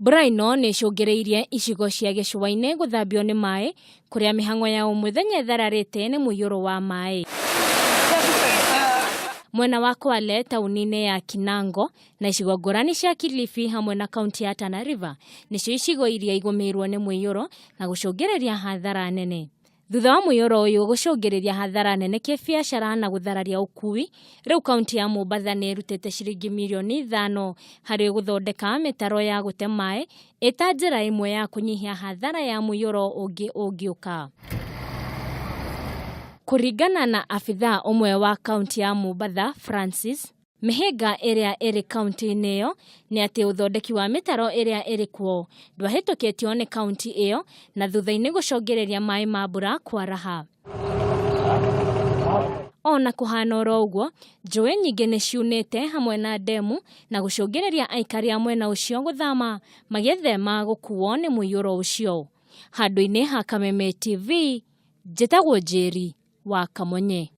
Mbura ino nĩ icũngĩrĩirie icigo cia gicua-ini guthambio nĩ maaĩ kuria mĩhang'o ya mũthenya ĩthararĩte nĩ muiyuro wa maaĩ. Mwena wa Kwale tauni-inĩ ya Kinango na icigo ngũrani cia Kilifi hamwe na kaunti ya Tana River nĩcio icigo iria igumiirwo nĩ muiyuro na gũcũngĩrĩria hathara nene. Thutha wa muiyuro ũyũ gũcũngĩrĩria hathara nene kĩbiacara na gũthararia ũkui, rĩu kaunti ya Mombatha nĩ ĩrutĩte ciringi mirioni 5 harĩ guthondeka mitaro ya gute maaĩ ĩta njĩra ĩmwe ya kũnyihia hathara ya muiyuro ũngĩ ũngĩũka. Kũringana na abithaa ũmwe wa kaunti ya Mombatha, Francis, mĩhĩnga ĩrĩa ĩrĩ kaunti-inĩ ĩyo nĩ atĩ ũthondeki wa mitaro ĩrĩa ĩrĩ kuo ndwahĩtũkĩtio nĩ kaunti ĩyo na thutha-inĩ gũcũngĩrĩria maaĩ ma mbura kwaraha. Ona kũhana oro ũguo, njũĩ nyingĩ nĩ ciunĩte hamwe na ndemu na gũcũngĩrĩria aikari a mwena ũcio gũthama magĩthema gũkuo nĩ muiyuro ũcio. Handũ-inĩ ha Kameme TV, njĩtagwo Njeri wa Kamonye.